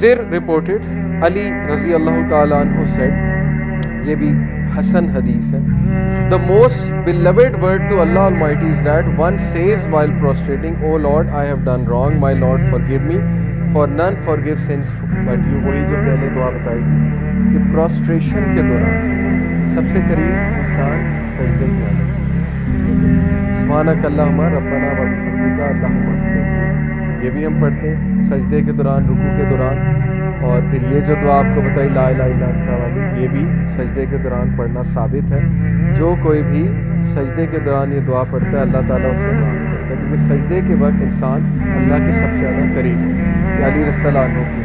زر reported علی رضی اللہ تعالیٰ عنہ said, یہ بھی حسن حدیث ہے, the most beloved word to Allah Almighty is that one says while prostrating, oh Lord, I have done wrong, my Lord forgive me, for none forgive sins but you. وہی جو پہلے دعا بتائی تھی کہ پروسٹریشن کے دوران سب سے قریب انسان سجدے کے اندر سبحانک اللہم ربنا و بحمدک اللہم اغفر لي, یہ بھی ہم پڑھتے ہیں سجدے کے دوران, رکوع کے دوران. اور پھر یہ جو دعا آپ کو بتائی لا الہ الا انت والی, یہ بھی سجدے کے دوران پڑھنا ثابت ہے. جو کوئی بھی سجدے کے دوران یہ دعا پڑھتا ہے اللہ تعالیٰ اس سے معاف کرتا ہے, کیونکہ سجدے کے وقت انسان اللہ کے سب سے زیادہ قریب ہے. کہ علی رضی اللہ عنہ کی.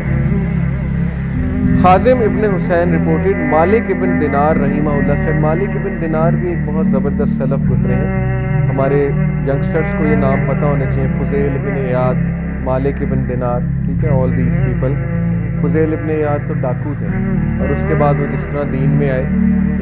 خازم ابن حسین رپورٹڈ مالک ابن دینار رحمہ اللہ سے, مالک ابن دینار بھی ایک بہت زبردست سلف گزرے ہیں, ہمارے ینگسٹرز کو یہ نام پتہ ہونے چاہیے. فضیل ابن عیاض, مالک ابن دینار, ٹھیک ہے, آل دیز پیپل. فضیل ابن عیاض تو ڈاکو تھے, اور اس کے بعد وہ جس طرح دین میں آئے,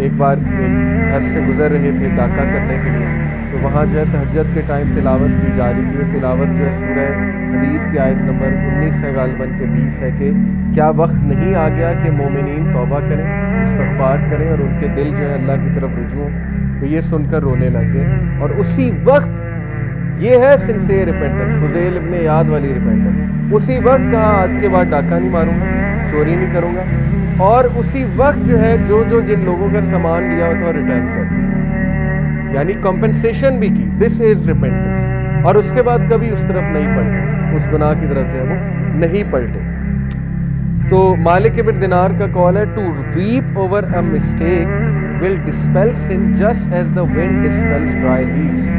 ایک بار ایک گھر سے گزر رہے تھے ڈاکہ کرنے کے لیے, تو وہاں جو ہے تہجد کے ٹائم تلاوت کی جا رہی تھی. وہ تلاوت جو ہے سورہ حدید کی آیت نمبر 19 ہے غالباً کے 20 ہے کہ کیا وقت نہیں آ گیا کہ مومنین توبہ کریں, استغفار کریں, اور ان کے دل جو ہے اللہ کی طرف رجوع ہوں. تو یہ سن کر رونے لگے, اور اسی وقت یہ ہے سنسیئر ریپینٹنس, فضیل ابن عیاض والی ریپینٹنس. اسی وقت کہا آج کے بعد ڈاکہ نہیں ماروں گا, چوری نہیں کروں گا, اور اسی وقت جو ہے جو جن لوگوں کا سامان لیا ہوا تھا ریٹرن کر, یعنی کمپنسیشن بھی کی. دس از ریپینٹنس. اور اس کے بعد کبھی اس طرف نہیں پلٹے, اس گناہ کی طرف جو ہے وہ نہیں پلٹے. تو مالک ابن دینار کا قول ہے, to weep over a mistake will dispel soon just as the wind dispels dry leaves.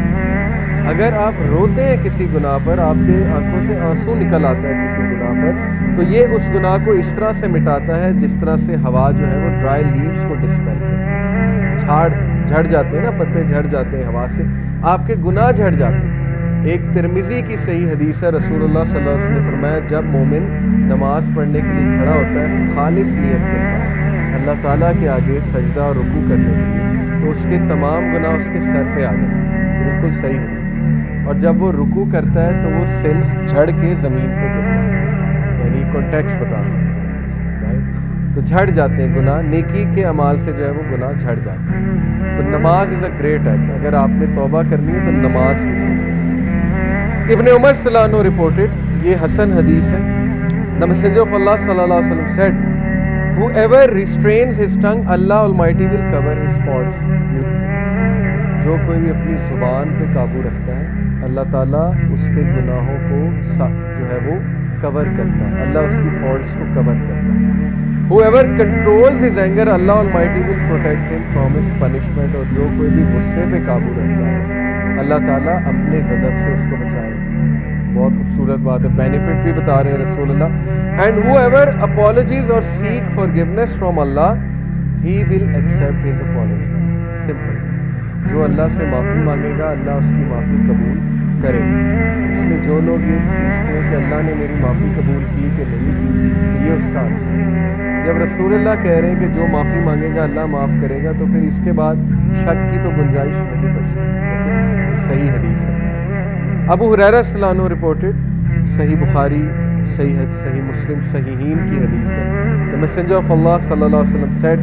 اگر آپ روتے ہیں کسی گناہ پر, آپ کے آنکھوں سے آنسو نکل آتا ہے کسی گناہ پر, تو یہ اس گناہ کو اس طرح سے مٹاتا ہے جس طرح سے ہوا جو ہے وہ ڈرائی لیوز کو ڈسپیل کرتی ہے. جھڑ جاتے ہیں نا, پتے جھڑ جاتے ہیں ہوا سے, آپ کے گناہ جھڑ جاتے ہیں. ایک ترمذی کی صحیح حدیث ہے, رسول اللہ صلی اللہ علیہ وسلم نے فرمایا جب مومن نماز پڑھنے کے لیے کھڑا ہوتا ہے خالص نیت کے ساتھ اللہ تعالیٰ کے آگے سجدہ اور رکوع کرنے کے لیے, تو اس کے تمام گناہ اس کے سر پہ آ جاتے ہیں. بالکل صحیح حدیث. اور جب وہ رکوع کرتا ہے تو وہ سنس جھڑ کے زمین پہ گر جاتے ہیں, یعنی کانٹیکس بتا رہا ہوں, تو جھڑ جاتے ہیں گناہ, نیکی کے اعمال سے جو ہے وہ گناہ جھڑ جاتے ہیں. تو نماز از اے گریٹ ایکٹ. اگر آپ نے توبہ کرنی ہے تو نماز کی. ابن عمر صلی اللہ عنہ رپورٹڈ, یہ حسن حدیث ہے, the messenger of Allah صلی اللہ علیہ وسلم said, whoever restrains his tongue, Allah Almighty will cover his faults. جو کوئی بھی اپنی زبان پہ قابو رکھتا ہے اللہ تعالیٰ اس کے گناہوں کو جو ہے وہ کور کرتا ہے, اللہ اس کی فالٹس کو کور کرتا ہے. whoever controls his anger, Allah Almighty will protect him from his punishment. اور جو کوئی بھی غصے پہ قابو رکھتا ہے اللہ تعالیٰ اپنے غضب سے اس کو بچائے. بہت خوبصورت بات ہے, بینیفٹ بھی بتا رہے ہیں رسول اللہ. and whoever apologies or seek forgiveness from Allah, he will accept his apology. simple. جو اللہ سے معافی مانگے گا اللہ اس کی معافی قبول کرے. اس لیے جو لوگ یہ پوچھتے ہیں کہ اللہ نے میری معافی قبول کی کہ نہیں کی, یہ اس کا آنسر ہے. جب رسول اللہ کہہ رہے ہیں کہ جو معافی مانگے گا اللہ معاف کرے گا, تو پھر اس کے بعد شک کی تو گنجائش نہیں بچتی. صحیح حدیث ہے. ابو ہریرہ صلی اللہ عنہ رپورٹڈ, صحیح بخاری, صحیح مسلم, صحیحین کی حدیث ہے, the messenger of Allah صلی اللہ علیہ وسلم said,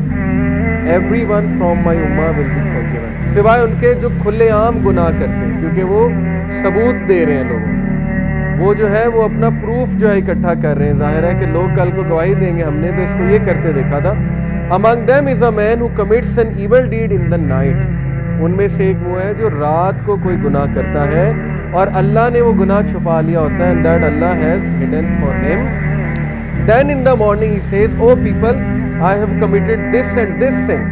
everyone from my ummah will be forgiven. سوائے ان کے جو کھلے عام گناہ کرتے ہیں, کیونکہ وہ ثبوت دے رہے ہیں لوگوں کو, وہ جو ہے وہ اپنا پروف جو ہے اکٹھا کر رہے ہیں. ظاہر ہے کہ لوگ کل کو گواہی دیں گے ہم نے تو اس کو یہ کرتے دیکھا تھا. among them is a man who commits an evil deed in the night. ان میں سے ایک وہ ہے جو رات کو کوئی گناہ کرتا ہے اور اللہ نے وہ گناہ چھپا لیا ہوتا ہے, and that Allah has hidden for him. Then in the morning he says, oh people, I have committed this and this sin.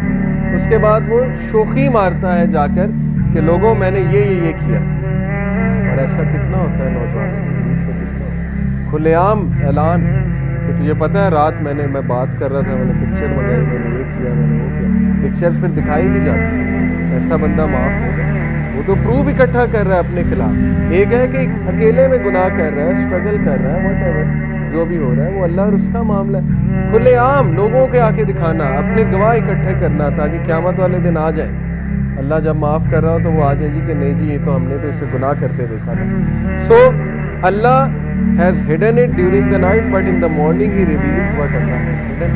اس کے بعد وہ شوخی مارتا ہے جا کر کہ لوگوں میں نے یہ کیا. اور ایسا کتنا ہوتا ہے نوجوان, کھلے عام اعلان کہ تجھے پتہ ہے رات میں بات کر رہا تھا, میں نے پکچر وغیرہ, میں نے یہ کیا, میں نے وہ کیا. پکچرز پھر دکھائی نہیں جاتی. ایسا بندہ معاف ہوگا, وہ تو پروف اکٹھا کر رہا ہے اپنے خلاف. ایک ہے کہ اکیلے میں گناہ کر رہا ہے, اسٹرگل کر رہا ہے, واٹ ایور جو بھی ہو رہا ہے وہ اللہ اور اس کا معاملہ ہے. کھلے عام لوگوں کے آ کے دکھانا, اپنے گواہ اکٹھے کرنا تاکہ قیامت والے دن آ جائیں, اللہ جب معاف کر رہا ہو تو وہ آ جائیں جی کہ نہیں جی یہ تو ہم نے تو اس سے گناہ کرتے دیکھا تھا. سو Allah has hidden it during the night, but in the morning he reveals what Allah has hidden.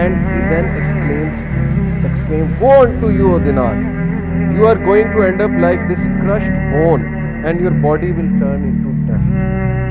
and he then exclaimed, woe unto you, O Dinar, you are going to end up like this crushed bone and your body will turn into dust.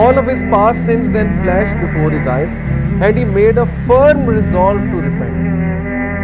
All of his past sins then flashed before his eyes and he made a firm resolve to repent.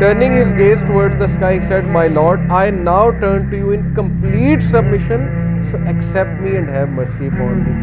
Turning his gaze towards the sky, he said, "My Lord, I now turn to you in complete submission, so accept me and have mercy upon me."